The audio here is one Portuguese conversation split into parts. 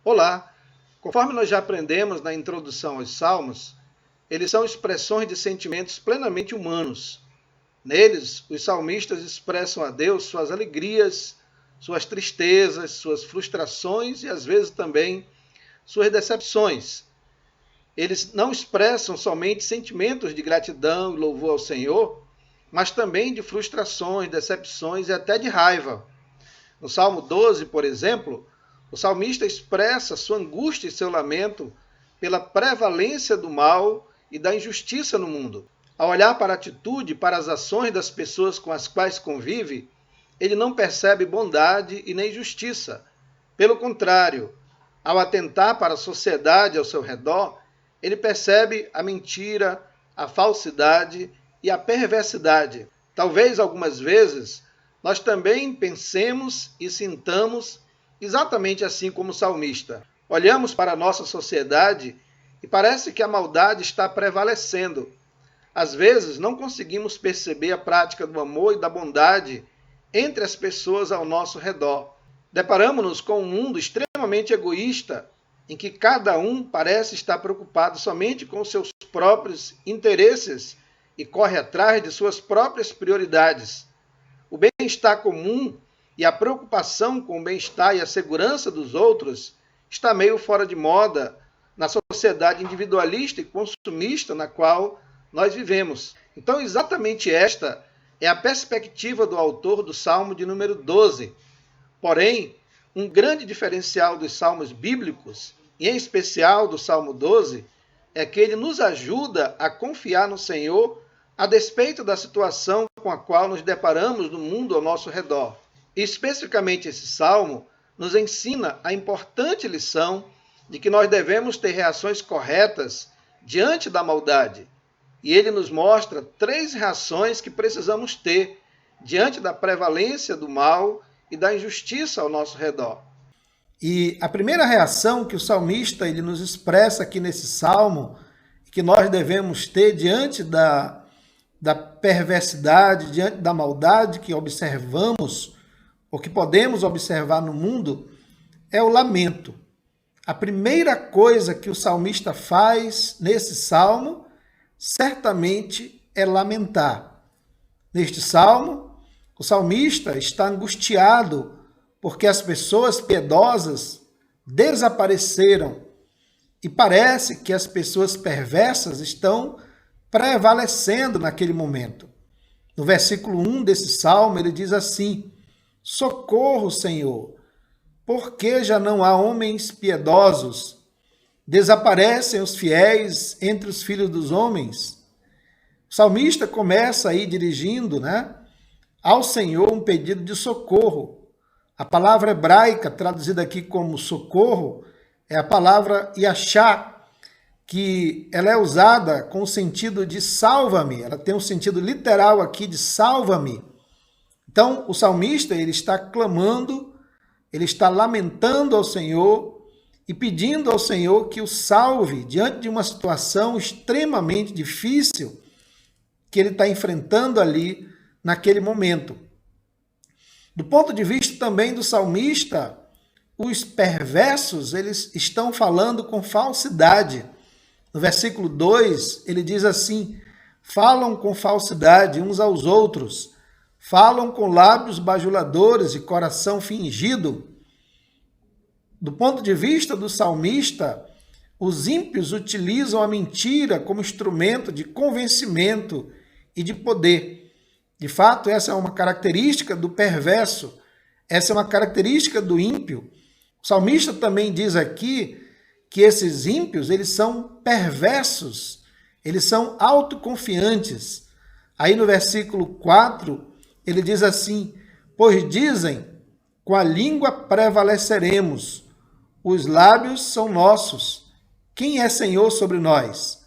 Olá! Conforme nós já aprendemos na introdução aos Salmos, eles são expressões de sentimentos plenamente humanos. Neles, os salmistas expressam a Deus suas alegrias, suas tristezas, suas frustrações e às vezes também suas decepções. Eles não expressam somente sentimentos de gratidão e louvor ao Senhor, mas também de frustrações, decepções e até de raiva. No Salmo 12, por exemplo, o salmista expressa sua angústia e seu lamento pela prevalência do mal e da injustiça no mundo. Ao olhar para a atitude, para as ações das pessoas com as quais convive, ele não percebe bondade e nem justiça. Pelo contrário, ao atentar para a sociedade ao seu redor, ele percebe a mentira, a falsidade e a perversidade. Talvez algumas vezes nós também pensemos e sintamos exatamente assim como o salmista. Olhamos para a nossa sociedade e parece que a maldade está prevalecendo. Às vezes não conseguimos perceber a prática do amor e da bondade entre as pessoas ao nosso redor. Deparamos-nos com um mundo extremamente egoísta, em que cada um parece estar preocupado somente com seus próprios interesses e corre atrás de suas próprias prioridades. O bem-estar comum e a preocupação com o bem-estar e a segurança dos outros está meio fora de moda na sociedade individualista e consumista na qual nós vivemos. Então, exatamente esta é a perspectiva do autor do Salmo de número 12. Porém, um grande diferencial dos salmos bíblicos, e em especial do Salmo 12, é que ele nos ajuda a confiar no Senhor a despeito da situação com a qual nos deparamos no mundo ao nosso redor. E especificamente esse salmo nos ensina a importante lição de que nós devemos ter reações corretas diante da maldade. E ele nos mostra 3 reações que precisamos ter diante da prevalência do mal e da injustiça ao nosso redor. E a primeira reação que o salmista ele nos expressa aqui nesse salmo, que nós devemos ter diante da perversidade, diante da maldade que observamos, ou que podemos observar no mundo, é o lamento. A primeira coisa que o salmista faz nesse salmo, certamente, é lamentar. Neste salmo, o salmista está angustiado porque as pessoas piedosas desapareceram e parece que as pessoas perversas estão prevalecendo naquele momento. No versículo 1 desse salmo, ele diz assim: socorro, Senhor, porque já não há homens piedosos? Desaparecem os fiéis entre os filhos dos homens? O salmista começa aí dirigindo, ao Senhor um pedido de socorro. A palavra hebraica, traduzida aqui como socorro, é a palavra yashá, que ela é usada com o sentido de salva-me. Ela tem um sentido literal aqui de salva-me. Então, o salmista ele está clamando, ele está lamentando ao Senhor e pedindo ao Senhor que o salve diante de uma situação extremamente difícil que ele está enfrentando ali naquele momento. Do ponto de vista também do salmista, os perversos eles estão falando com falsidade. No versículo 2, ele diz assim: falam com falsidade uns aos outros, falam com lábios bajuladores e coração fingido. Do ponto de vista do salmista, os ímpios utilizam a mentira como instrumento de convencimento e de poder. De fato, essa é uma característica do perverso, essa é uma característica do ímpio. O salmista também diz aqui que esses ímpios, eles são perversos, eles são autoconfiantes. Aí no versículo 4, ele diz assim: pois dizem, com a língua prevaleceremos, os lábios são nossos, quem é Senhor sobre nós?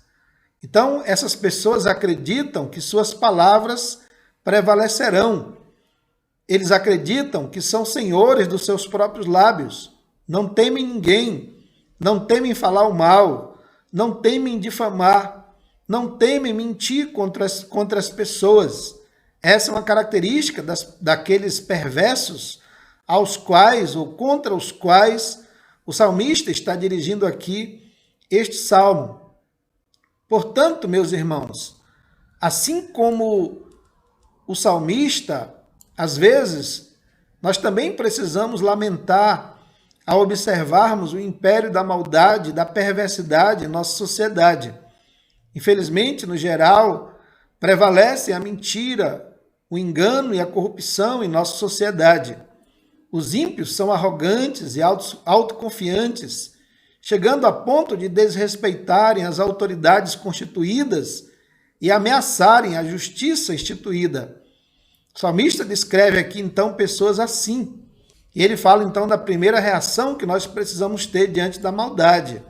Então, essas pessoas acreditam que suas palavras prevalecerão. Eles acreditam que são senhores dos seus próprios lábios, não temem ninguém, não temem falar o mal, não temem difamar, não temem mentir contra as pessoas. Essa é uma característica daqueles perversos aos quais ou contra os quais O salmista está dirigindo aqui este salmo. Portanto, meus irmãos, assim como o salmista, às vezes, nós também precisamos lamentar ao observarmos o império da maldade, da perversidade em nossa sociedade. Infelizmente, no geral, prevalece a mentira, o engano e a corrupção em nossa sociedade. Os ímpios são arrogantes e autoconfiantes, chegando a ponto de desrespeitarem as autoridades constituídas e ameaçarem a justiça instituída. O salmista descreve aqui, então, pessoas assim. E ele fala, então, da primeira reação que nós precisamos ter diante da maldade.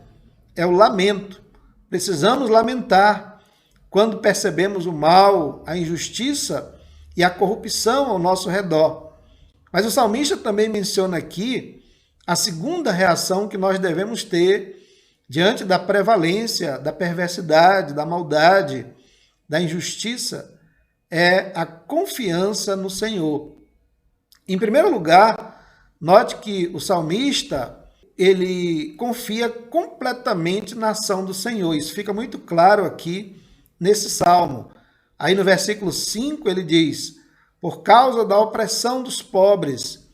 É o lamento. Precisamos lamentar quando percebemos o mal, a injustiça e a corrupção ao nosso redor. Mas o salmista também menciona aqui a segunda reação que nós devemos ter diante da prevalência, da perversidade, da maldade, da injustiça, é a confiança no Senhor. Em primeiro lugar, note que o salmista, ele confia completamente na ação do Senhor. Isso fica muito claro aqui nesse salmo. Aí no versículo 5 ele diz: por causa da opressão dos pobres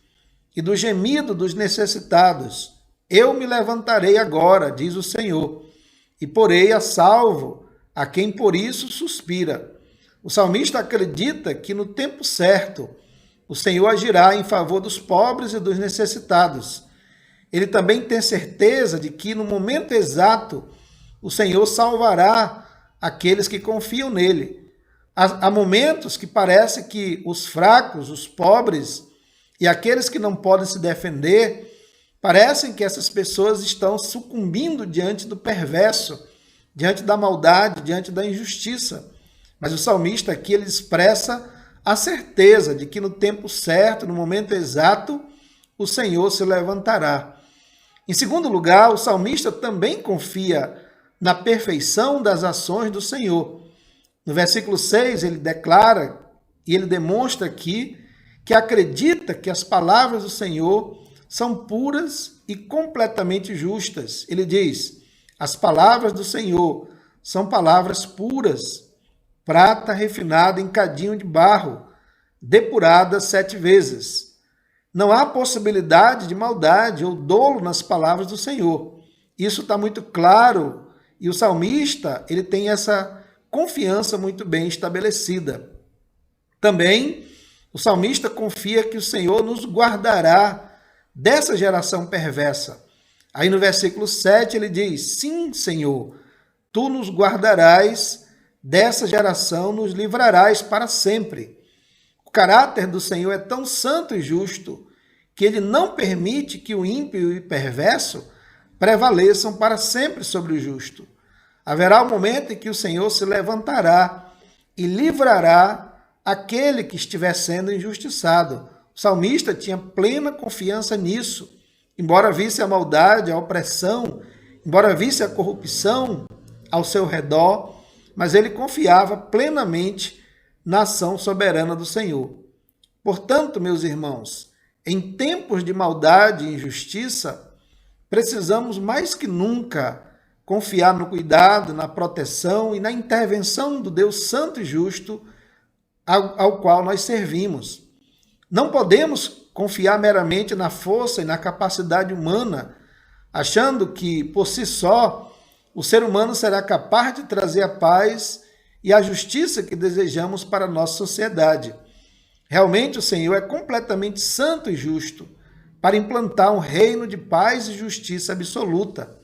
e do gemido dos necessitados, eu me levantarei agora, diz o Senhor, e porei a salvo a quem por isso suspira. O salmista acredita que no tempo certo o Senhor agirá em favor dos pobres e dos necessitados. Ele também tem certeza de que no momento exato o Senhor salvará aqueles que confiam nele. Há momentos que parece que os fracos, os pobres e aqueles que não podem se defender, parecem que essas pessoas estão sucumbindo diante do perverso, diante da maldade, diante da injustiça. Mas o salmista aqui ele expressa a certeza de que no tempo certo, no momento exato, o Senhor se levantará. Em segundo lugar, o salmista também confia na perfeição das ações do Senhor. No versículo 6, ele declara e ele demonstra aqui que acredita que as palavras do Senhor são puras e completamente justas. Ele diz: as palavras do Senhor são palavras puras, prata refinada em cadinho de barro, depurada 7 vezes. Não há possibilidade de maldade ou dolo nas palavras do Senhor. Isso está muito claro e o salmista ele tem essa confiança muito bem estabelecida. Também o salmista confia que o Senhor nos guardará dessa geração perversa. Aí no versículo 7 ele diz: sim, Senhor, tu nos guardarás dessa geração, nos livrarás para sempre. O caráter do Senhor é tão santo e justo que ele não permite que o ímpio e o perverso prevaleçam para sempre sobre o justo. Haverá um momento em que o Senhor se levantará e livrará aquele que estiver sendo injustiçado. O salmista tinha plena confiança nisso. Embora visse a maldade, a opressão, embora visse a corrupção ao seu redor, mas ele confiava plenamente na ação soberana do Senhor. Portanto, meus irmãos, em tempos de maldade e injustiça, precisamos mais que nunca confiar no cuidado, na proteção e na intervenção do Deus Santo e Justo ao qual nós servimos. Não podemos confiar meramente na força e na capacidade humana, achando que, por si só, o ser humano será capaz de trazer a paz e a justiça que desejamos para a nossa sociedade. Realmente o Senhor é completamente santo e justo para implantar um reino de paz e justiça absoluta.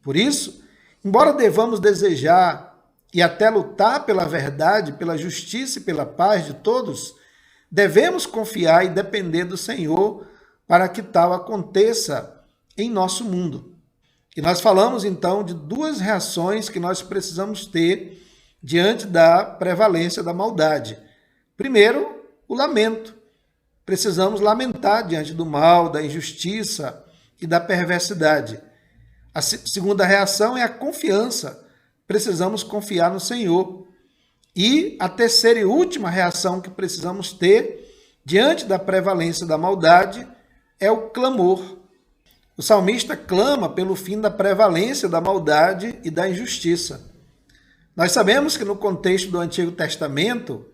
Por isso, embora devamos desejar e até lutar pela verdade, pela justiça e pela paz de todos, devemos confiar e depender do Senhor para que tal aconteça em nosso mundo. E nós falamos então de 2 reações que nós precisamos ter diante da prevalência da maldade. Primeiro, o lamento. Precisamos lamentar diante do mal, da injustiça e da perversidade. A segunda reação é a confiança. Precisamos confiar no Senhor. E a terceira e última reação que precisamos ter diante da prevalência da maldade é o clamor. O salmista clama pelo fim da prevalência da maldade e da injustiça. Nós sabemos que no contexto do Antigo Testamento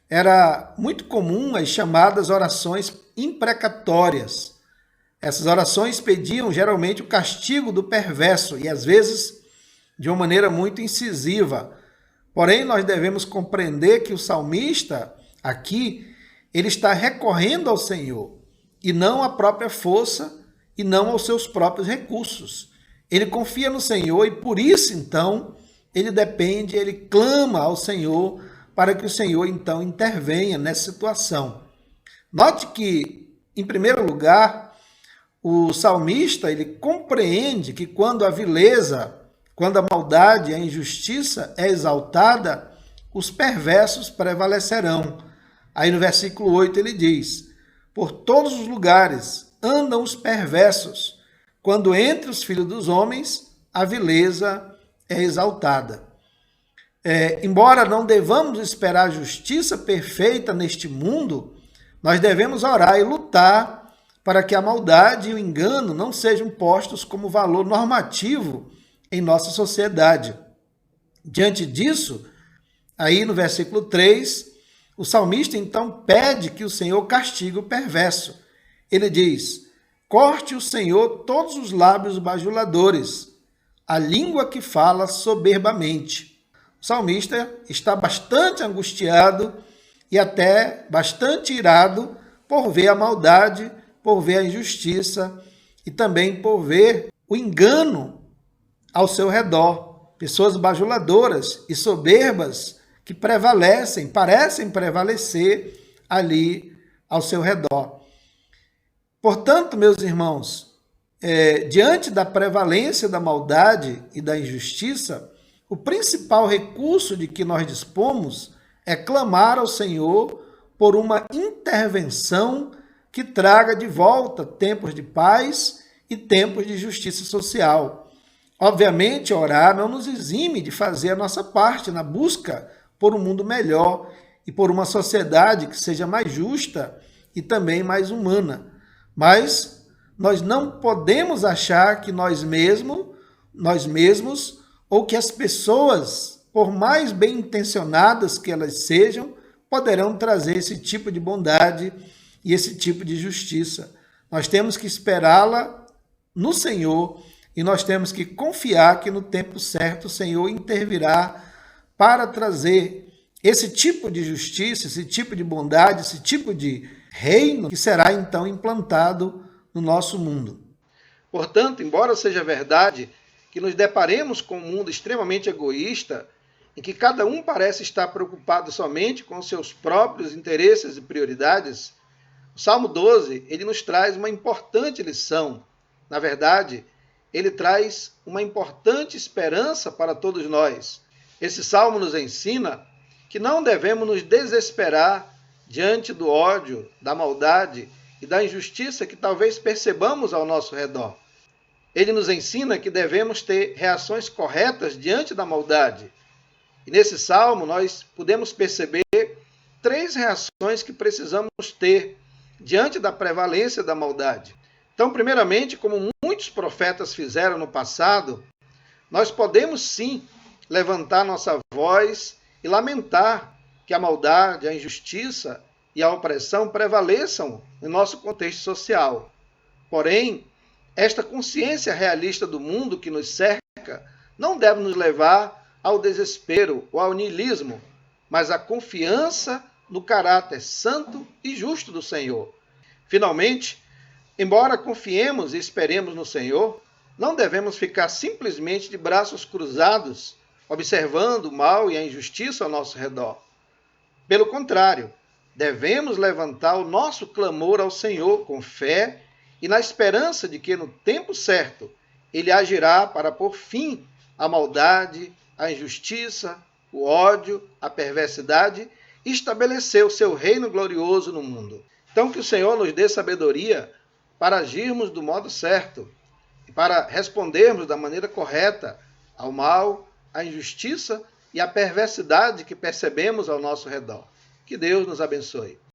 era muito comum as chamadas orações imprecatórias. Essas orações pediam geralmente o castigo do perverso e às vezes de uma maneira muito incisiva. Porém, nós devemos compreender que o salmista aqui, ele está recorrendo ao Senhor e não à própria força e não aos seus próprios recursos. Ele confia no Senhor e por isso, então, ele depende, ele clama ao Senhor para que o Senhor, então, intervenha nessa situação. Note que, em primeiro lugar, o salmista, ele compreende que quando a vileza, quando a maldade, a injustiça é exaltada, os perversos prevalecerão. Aí no versículo 8 ele diz: por todos os lugares andam os perversos, quando entre os filhos dos homens a vileza é exaltada. Embora não devamos esperar a justiça perfeita neste mundo, nós devemos orar e lutar para que a maldade e o engano não sejam postos como valor normativo em nossa sociedade. Diante disso, aí no versículo 3, o salmista então pede que o Senhor castigue o perverso. Ele diz: corte o Senhor todos os lábios bajuladores, a língua que fala soberbamente. O salmista está bastante angustiado e até bastante irado por ver a maldade, por ver a injustiça e também por ver o engano ao seu redor. Pessoas bajuladoras e soberbas que parecem prevalecer ali ao seu redor. Portanto, meus irmãos, diante da prevalência da maldade e da injustiça, o principal recurso de que nós dispomos é clamar ao Senhor por uma intervenção que traga de volta tempos de paz e tempos de justiça social. Obviamente, orar não nos exime de fazer a nossa parte na busca por um mundo melhor e por uma sociedade que seja mais justa e também mais humana. Mas nós não podemos achar que nós mesmos ou que as pessoas, por mais bem intencionadas que elas sejam, poderão trazer esse tipo de bondade e esse tipo de justiça. Nós temos que esperá-la no Senhor e nós temos que confiar que no tempo certo o Senhor intervirá para trazer esse tipo de justiça, esse tipo de bondade, esse tipo de reino que será então implantado no nosso mundo. Portanto, embora seja verdade que nos deparemos com um mundo extremamente egoísta, em que cada um parece estar preocupado somente com seus próprios interesses e prioridades, o Salmo 12, ele nos traz uma importante lição. Na verdade, ele traz uma importante esperança para todos nós. Esse Salmo nos ensina que não devemos nos desesperar diante do ódio, da maldade e da injustiça que talvez percebamos ao nosso redor. Ele nos ensina que devemos ter reações corretas diante da maldade. E nesse salmo nós podemos perceber 3 reações que precisamos ter diante da prevalência da maldade. Então, primeiramente, como muitos profetas fizeram no passado, nós podemos sim levantar nossa voz e lamentar que a maldade, a injustiça e a opressão prevaleçam no nosso contexto social. Porém, esta consciência realista do mundo que nos cerca não deve nos levar ao desespero ou ao niilismo, mas à confiança no caráter santo e justo do Senhor. Finalmente, embora confiemos e esperemos no Senhor, não devemos ficar simplesmente de braços cruzados, observando o mal e a injustiça ao nosso redor. Pelo contrário, devemos levantar o nosso clamor ao Senhor com fé e na esperança de que no tempo certo Ele agirá para pôr fim à maldade, à injustiça, o ódio, a perversidade e estabelecer o seu reino glorioso no mundo. Então que o Senhor nos dê sabedoria para agirmos do modo certo e para respondermos da maneira correta ao mal, à injustiça e à perversidade que percebemos ao nosso redor. Que Deus nos abençoe.